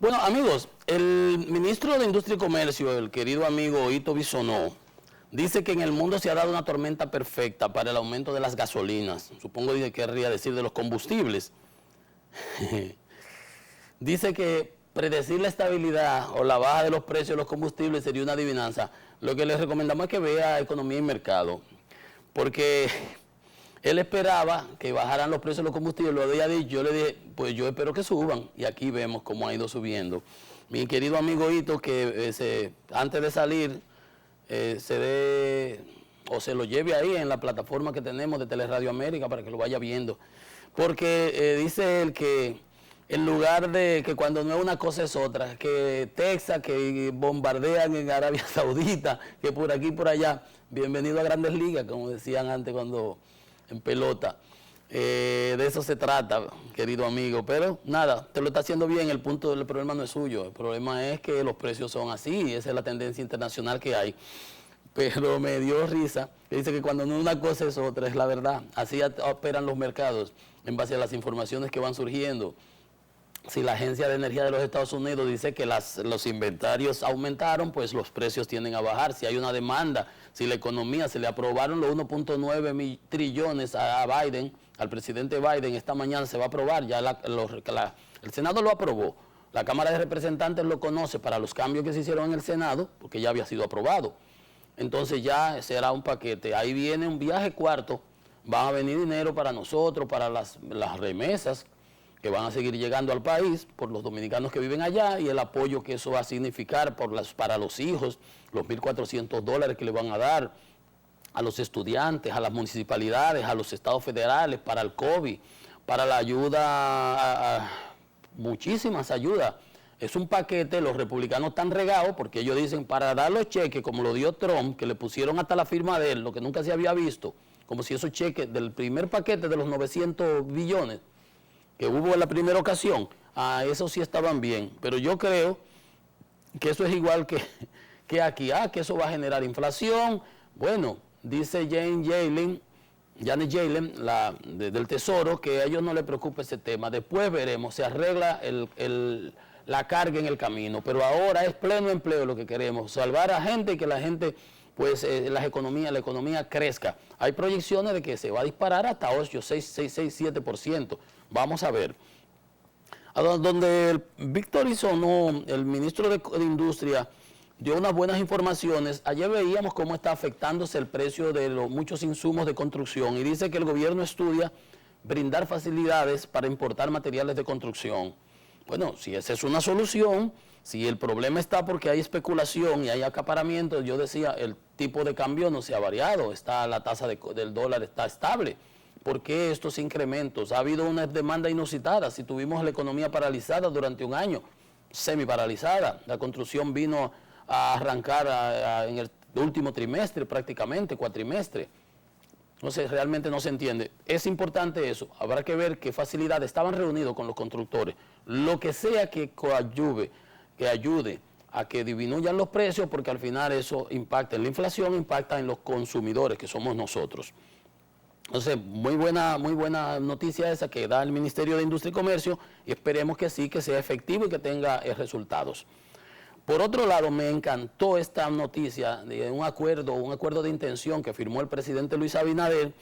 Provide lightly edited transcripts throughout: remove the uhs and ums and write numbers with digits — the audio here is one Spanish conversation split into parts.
Bueno, amigos, el ministro de Industria y Comercio, el querido amigo Ito Bisonó, dice que en el mundo se ha dado una tormenta perfecta para el aumento de las gasolinas. Supongo que querría decir de los combustibles. Dice que predecir la estabilidad o la baja de los precios de los combustibles sería una adivinanza. Lo que les recomendamos es que vea Economía y Mercado, porque él esperaba que bajaran los precios de los combustibles, lo había dicho, yo le dije, pues yo espero que suban, y aquí vemos cómo ha ido subiendo. Mi querido amigo Ito, que antes de salir, se lo lleve ahí en la plataforma que tenemos de Teleradio América para que lo vaya viendo, porque dice él que en lugar de que cuando no es una cosa es otra, que Texas, que bombardean en Arabia Saudita, que por aquí y por allá, bienvenido a Grandes Ligas, como decían antes cuando en pelota. De eso se trata, querido amigo, pero nada, te lo está haciendo bien, el punto del problema no es suyo, el problema es que los precios son así, esa es la tendencia internacional que hay. Pero me dio risa, que dice que cuando no una cosa es otra, es la verdad, así operan los mercados en base a las informaciones que van surgiendo. Si la Agencia de Energía de los Estados Unidos dice que los inventarios aumentaron, pues los precios tienden a bajar. Si hay una demanda, si la economía, se le aprobaron los 1.9 trillones a Biden, al presidente Biden, esta mañana se va a aprobar, ya el Senado lo aprobó, la Cámara de Representantes lo conoce para los cambios que se hicieron en el Senado, porque ya había sido aprobado. Entonces ya será un paquete, ahí viene un viaje cuarto, va a venir dinero para nosotros, para las remesas, que van a seguir llegando al país por los dominicanos que viven allá y el apoyo que eso va a significar para los hijos, los $1.400 que le van a dar a los estudiantes, a las municipalidades, a los estados federales, para el COVID, para la ayuda, muchísimas ayudas. Es un paquete, los republicanos están regados porque ellos dicen para dar los cheques, como lo dio Trump, que le pusieron hasta la firma de él, lo que nunca se había visto, como si esos cheques del primer paquete de los 900 billones, que hubo en la primera ocasión, eso sí estaban bien, pero yo creo que eso es igual que aquí, que eso va a generar inflación. Bueno, dice Janet Yellen, del Tesoro, que a ellos no les preocupa ese tema, después veremos, se arregla la carga en el camino, pero ahora es pleno empleo lo que queremos, salvar a gente y que la gente, pues la economía crezca. Hay proyecciones de que se va a disparar hasta 8, 6, 7%. Vamos a ver. Donde Víctor Bisonó, el ministro de Industria, dio unas buenas informaciones. Ayer veíamos cómo está afectándose el precio de muchos insumos de construcción y dice que el gobierno estudia brindar facilidades para importar materiales de construcción. Bueno, si esa es una solución, si el problema está porque hay especulación y hay acaparamiento, yo decía, el tipo de cambio no se ha variado, la tasa del dólar está estable. ¿Por qué estos incrementos? Ha habido una demanda inusitada. Si tuvimos la economía paralizada durante un año, semi-paralizada, la construcción vino a arrancar en el último trimestre prácticamente, cuatrimestre. Entonces realmente no se entiende. Es importante eso. Habrá que ver qué facilidades estaban reunidos con los constructores. Lo que sea que ayude a que disminuyan los precios, porque al final eso impacta en la inflación, impacta en los consumidores, que somos nosotros. Entonces, muy buena noticia esa que da el Ministerio de Industria y Comercio, y esperemos que sí, que sea efectivo y que tenga resultados. Por otro lado, me encantó esta noticia de un acuerdo de intención que firmó el presidente Luis Abinader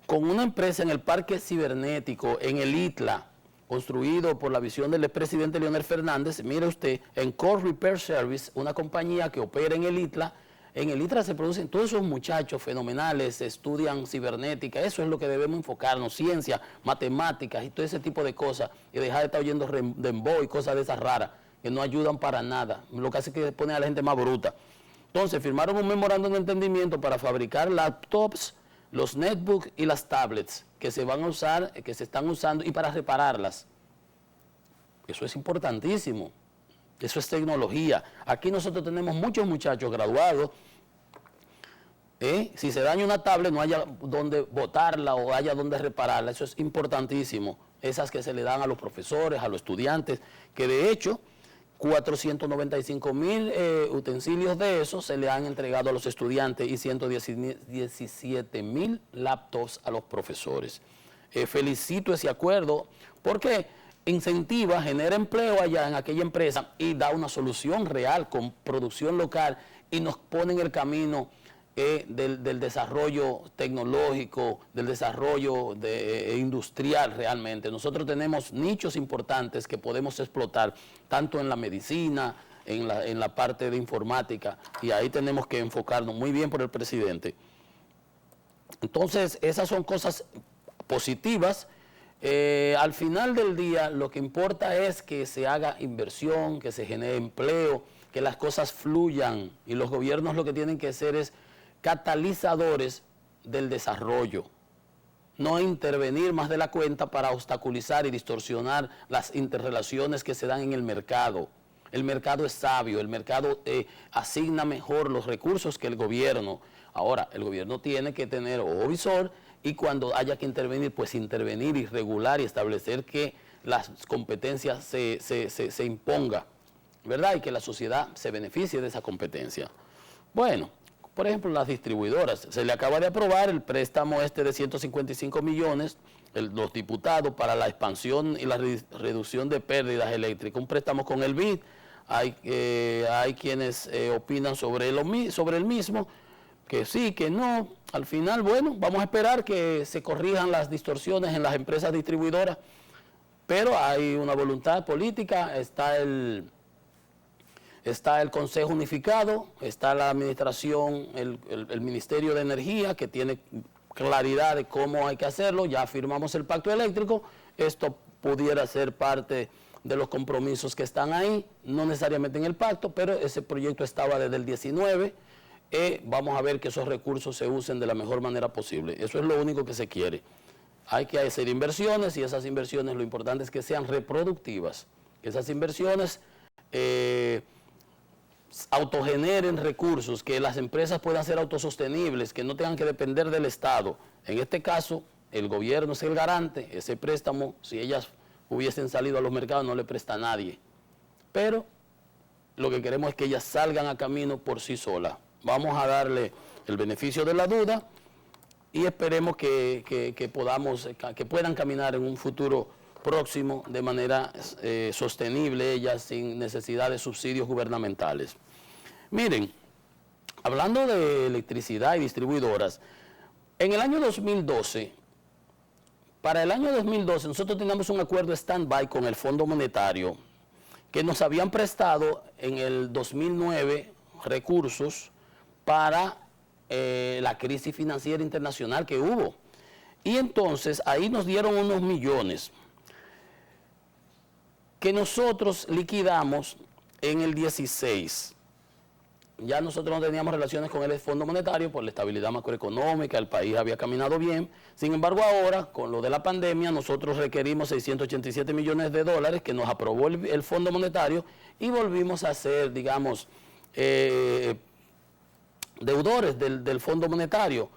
con una empresa en el Parque Cibernético, en el ITLA, construido por la visión del expresidente Leonel Fernández. Mire usted, en Core Repair Service, una compañía que opera en el ITLA. En el ITLA se producen todos esos muchachos fenomenales, estudian cibernética, eso es lo que debemos enfocarnos, ciencia, matemáticas y todo ese tipo de cosas, y dejar de estar oyendo dembow y cosas de esas raras, que no ayudan para nada, lo que hace es que pone a la gente más bruta. Entonces, firmaron un memorándum de entendimiento para fabricar laptops, los netbooks y las tablets que se van a usar, que se están usando, y para repararlas. Eso es importantísimo. Eso es tecnología. Aquí nosotros tenemos muchos muchachos graduados. Si se daña una tablet, no haya donde botarla o haya donde repararla. Eso es importantísimo. Esas que se le dan a los profesores, a los estudiantes, que de hecho 495,000 utensilios de esos se le han entregado a los estudiantes y 117,000 laptops a los profesores. Felicito ese acuerdo porque incentiva, genera empleo allá en aquella empresa y da una solución real con producción local y nos pone en el camino del desarrollo tecnológico, del desarrollo industrial realmente. Nosotros tenemos nichos importantes que podemos explotar, tanto en la medicina, en la parte de informática, y ahí tenemos que enfocarnos muy bien por el presidente. Entonces, esas son cosas positivas. Al final del día, lo que importa es que se haga inversión, que se genere empleo, que las cosas fluyan, y los gobiernos lo que tienen que hacer es catalizadores del desarrollo, no intervenir más de la cuenta para obstaculizar y distorsionar las interrelaciones que se dan en el mercado. El mercado es sabio, el mercado asigna mejor los recursos que el gobierno. Ahora, el gobierno tiene que tener ojo visor y cuando haya que intervenir, pues intervenir y regular y establecer que las competencias se imponga, ¿verdad? Y que la sociedad se beneficie de esa competencia. Bueno, por ejemplo, las distribuidoras. Se le acaba de aprobar el préstamo de 155 millones, los diputados, para la expansión y la reducción de pérdidas eléctricas. Un préstamo con el BID. Hay quienes opinan sobre el mismo, que sí, que no. Al final, bueno, vamos a esperar que se corrijan las distorsiones en las empresas distribuidoras, pero hay una voluntad política, está el Consejo Unificado, está la administración, el Ministerio de Energía, que tiene claridad de cómo hay que hacerlo. Ya firmamos el pacto eléctrico, esto pudiera ser parte de los compromisos que están ahí, no necesariamente en el pacto, pero ese proyecto estaba desde el 19, vamos a ver que esos recursos se usen de la mejor manera posible. Eso es lo único que se quiere. Hay que hacer inversiones, y esas inversiones lo importante es que sean reproductivas, que esas inversiones autogeneren recursos, que las empresas puedan ser autosostenibles, que no tengan que depender del Estado. En este caso, el gobierno es el garante. Ese préstamo, si ellas hubiesen salido a los mercados, no le presta a nadie. Pero lo que queremos es que ellas salgan a camino por sí solas. Vamos a darle el beneficio de la duda y esperemos que puedan caminar en un futuro próximo de manera sostenible, ellas sin necesidad de subsidios gubernamentales. Miren, hablando de electricidad y distribuidoras, en el año 2012, para el año 2012 nosotros teníamos un acuerdo stand-by con el Fondo Monetario que nos habían prestado en el 2009 recursos para la crisis financiera internacional que hubo. Y entonces ahí nos dieron unos millones que nosotros liquidamos en el 16. Ya nosotros no teníamos relaciones con el Fondo Monetario por la estabilidad macroeconómica, el país había caminado bien. Sin embargo, ahora, con lo de la pandemia, nosotros requerimos 687 millones de dólares que nos aprobó el Fondo Monetario y volvimos a ser, digamos, deudores del Fondo Monetario.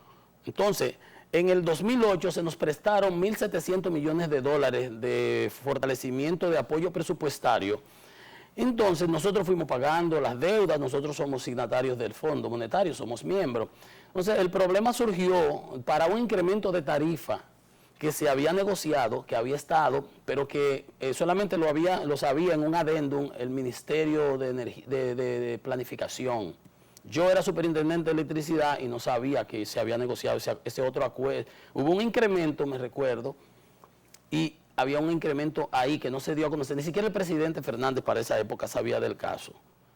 Entonces, en el 2008 se nos prestaron 1.700 millones de dólares de fortalecimiento de apoyo presupuestario. Entonces nosotros fuimos pagando las deudas, nosotros somos signatarios del Fondo Monetario, somos miembros. Entonces el problema surgió para un incremento de tarifa que se había negociado, que había estado, pero que solamente lo sabía en un adendum el Ministerio de Planificación. Yo era superintendente de electricidad y no sabía que se había negociado ese otro acuerdo. Hubo un incremento, me recuerdo, y había un incremento ahí que no se dio a conocer. Ni siquiera el presidente Fernández para esa época sabía del caso.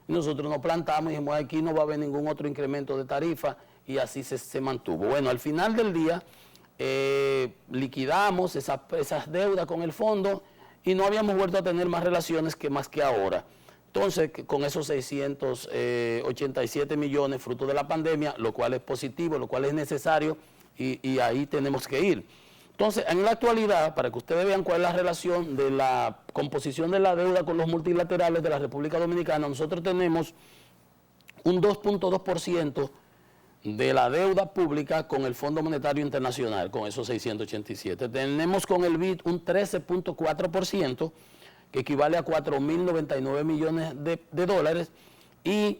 Y nosotros nos plantamos y dijimos, aquí no va a haber ningún otro incremento de tarifa, y así se mantuvo. Bueno, al final del día liquidamos esas deudas con el fondo y no habíamos vuelto a tener más relaciones más que ahora. Entonces, con esos 687 millones fruto de la pandemia, lo cual es positivo, lo cual es necesario, y ahí tenemos que ir. Entonces, en la actualidad, para que ustedes vean cuál es la relación de la composición de la deuda con los multilaterales de la República Dominicana, nosotros tenemos un 2.2% de la deuda pública con el Fondo Monetario Internacional, con esos 687. Tenemos con el BID un 13.4%, que equivale a 4.099 millones de dólares, y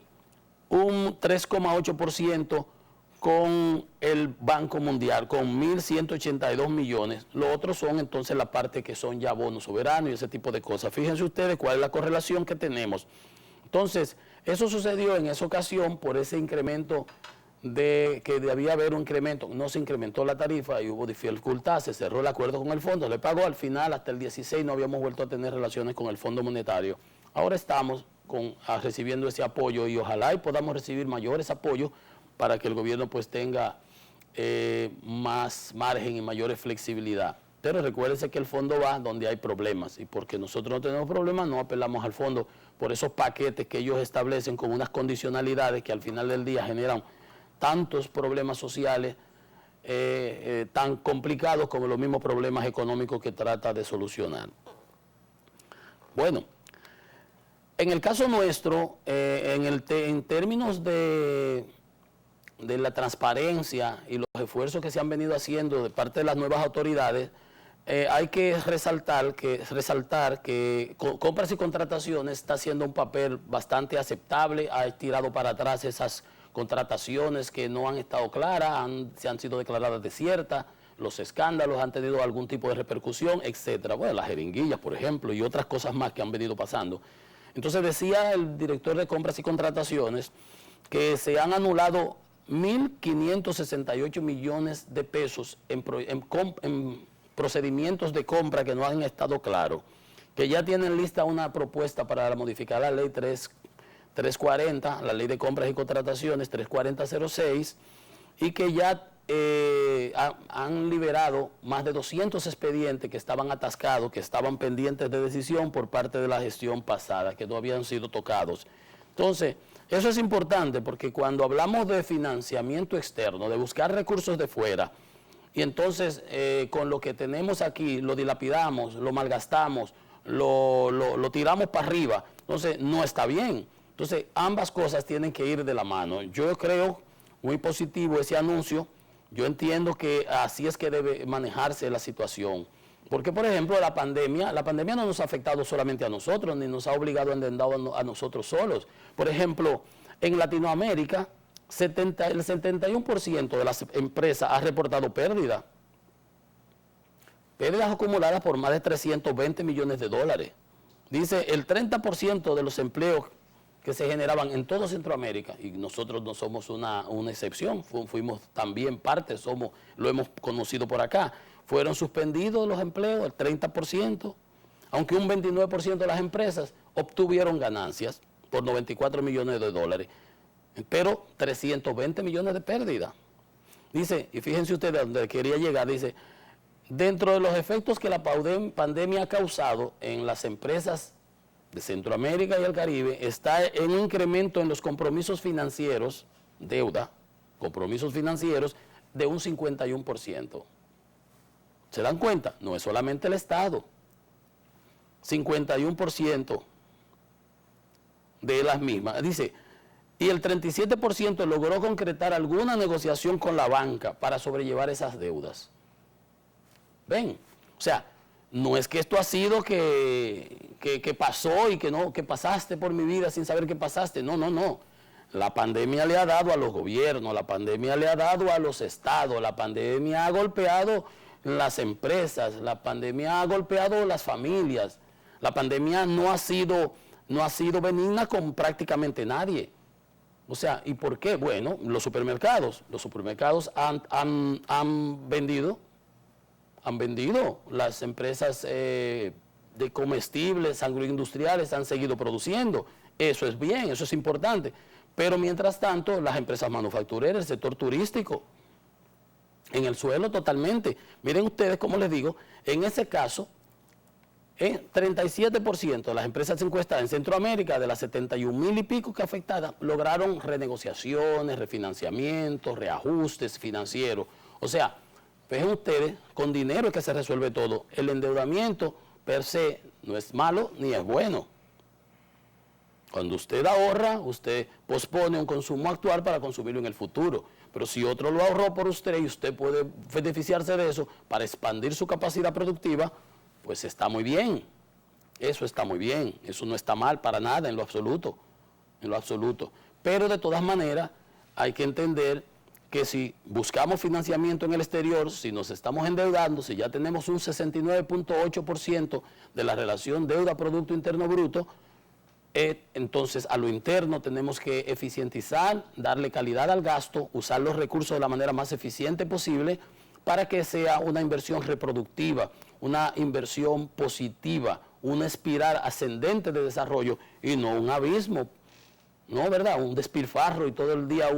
un 3.8% con el Banco Mundial, con 1.182 millones. Lo otro son entonces la parte que son ya bonos soberanos y ese tipo de cosas. Fíjense ustedes cuál es la correlación que tenemos. Entonces, eso sucedió en esa ocasión por ese incremento de que debía haber un incremento. No se incrementó la tarifa y hubo dificultad, se cerró el acuerdo con el fondo, le pagó al final, hasta el 16 no habíamos vuelto a tener relaciones con el Fondo Monetario. Ahora estamos recibiendo ese apoyo y ojalá y podamos recibir mayores apoyos para que el gobierno pues tenga más margen y mayores flexibilidad. Pero recuérdense que el fondo va donde hay problemas y porque nosotros no tenemos problemas no apelamos al fondo por esos paquetes que ellos establecen con unas condicionalidades que al final del día generan tantos problemas sociales tan complicados como los mismos problemas económicos que trata de solucionar. Bueno, en el caso nuestro, en términos de la transparencia y los esfuerzos que se han venido haciendo de parte de las nuevas autoridades, hay que resaltar que Compras y Contrataciones está haciendo un papel bastante aceptable, ha tirado para atrás esas contrataciones que no han estado claras, se han sido declaradas desiertas, los escándalos han tenido algún tipo de repercusión, etcétera. Bueno, las jeringuillas, por ejemplo, y otras cosas más que han venido pasando. Entonces decía el director de Compras y Contrataciones que se han anulado 1.568 millones de pesos en procedimientos de compra que no han estado claros, que ya tienen lista una propuesta para modificar la ley 340, la ley de compras y contrataciones 34006, y que ya han liberado más de 200 expedientes que estaban atascados, que estaban pendientes de decisión por parte de la gestión pasada, que no habían sido tocados. Entonces, eso es importante porque cuando hablamos de financiamiento externo, de buscar recursos de fuera, y entonces con lo que tenemos aquí lo dilapidamos, lo malgastamos, lo tiramos para arriba, entonces no está bien. Entonces ambas cosas tienen que ir de la mano. Yo creo muy positivo ese anuncio, yo entiendo que así es que debe manejarse la situación. Porque, por ejemplo, la pandemia no nos ha afectado solamente a nosotros, ni nos ha obligado a endeudar a nosotros solos. Por ejemplo, en Latinoamérica, el 71% de las empresas ha reportado pérdidas. Pérdidas acumuladas por más de 320 millones de dólares. Dice, el 30% de los empleos que se generaban en todo Centroamérica, y nosotros no somos una excepción, fuimos también parte, lo hemos conocido por acá, fueron suspendidos los empleos, el 30%, aunque un 29% de las empresas obtuvieron ganancias por 94 millones de dólares, pero 320 millones de pérdida. Dice, y fíjense ustedes a donde quería llegar, dice, dentro de los efectos que la pandemia ha causado en las empresas de Centroamérica y el Caribe, está en un incremento en los compromisos financieros, deuda, compromisos financieros, de un 51%. ¿Se dan cuenta? No es solamente el Estado. 51% de las mismas. Dice, y el 37% logró concretar alguna negociación con la banca para sobrellevar esas deudas. ¿Ven? O sea, no es que esto ha sido que pasó y que pasaste por mi vida sin saber que pasaste. No, no, no. La pandemia le ha dado a los gobiernos, la pandemia le ha dado a los estados, la pandemia ha golpeado las empresas, la pandemia ha golpeado las familias. La pandemia no ha sido benigna con prácticamente nadie. O sea, ¿y por qué? Bueno, los supermercados han vendido, las empresas de comestibles, agroindustriales han seguido produciendo. Eso es bien, eso es importante. Pero mientras tanto, las empresas manufactureras, el sector turístico, en el suelo totalmente. Miren ustedes, como les digo, en ese caso, 37% de las empresas encuestadas en Centroamérica, de las 71,000 y pico que afectadas, lograron renegociaciones, refinanciamientos, reajustes financieros. O sea, fíjense ustedes, con dinero es que se resuelve todo. El endeudamiento per se no es malo ni es bueno. Cuando usted ahorra, usted pospone un consumo actual para consumirlo en el futuro. Pero si otro lo ahorró por usted y usted puede beneficiarse de eso para expandir su capacidad productiva, pues está muy bien. Eso está muy bien. Eso no está mal para nada en lo absoluto. En lo absoluto. Pero de todas maneras hay que entender que si buscamos financiamiento en el exterior, si nos estamos endeudando, si ya tenemos un 69.8% de la relación deuda-producto interno bruto, entonces a lo interno tenemos que eficientizar, darle calidad al gasto, usar los recursos de la manera más eficiente posible para que sea una inversión reproductiva, una inversión positiva, una espiral ascendente de desarrollo y no un abismo, ¿no? ¿Verdad? Un despilfarro y todo el día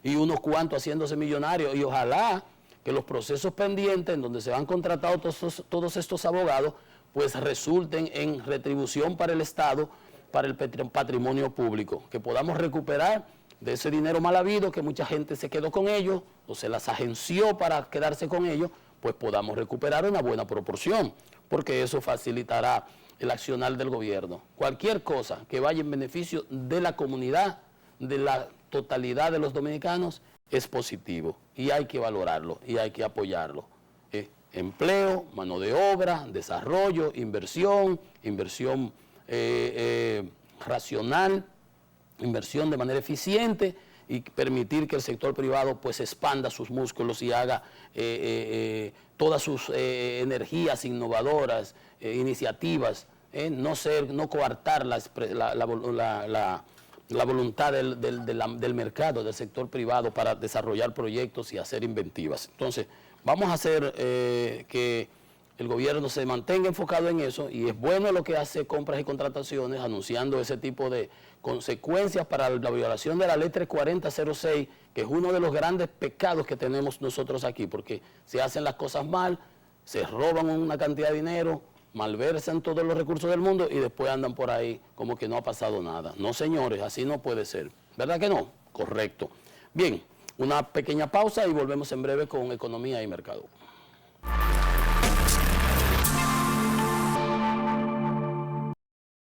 y unos cuantos haciéndose millonarios. Y ojalá que los procesos pendientes en donde se han contratado todos estos abogados, pues resulten en retribución para el Estado, para el patrimonio público, que podamos recuperar de ese dinero mal habido, que mucha gente se quedó con ellos o se las agenció para quedarse con ellos, pues podamos recuperar una buena proporción, porque eso facilitará el accionar del gobierno. Cualquier cosa que vaya en beneficio de la comunidad, de la totalidad de los dominicanos, es positivo y hay que valorarlo y hay que apoyarlo. Empleo, mano de obra, desarrollo, inversión racional, inversión de manera eficiente y permitir que el sector privado pues expanda sus músculos y haga todas sus energías innovadoras, iniciativas, no coartar la voluntad del mercado, del sector privado para desarrollar proyectos y hacer inventivas. Entonces, vamos a hacer que el gobierno se mantenga enfocado en eso y es bueno lo que hace compras y contrataciones anunciando ese tipo de consecuencias para la violación de la ley 34006, que es uno de los grandes pecados que tenemos nosotros aquí, porque se hacen las cosas mal, se roban una cantidad de dinero, malversan todos los recursos del mundo y después andan por ahí como que no ha pasado nada. No, señores, así no puede ser. ¿Verdad que no? Correcto. Bien, una pequeña pausa y volvemos en breve con Economía y Mercado.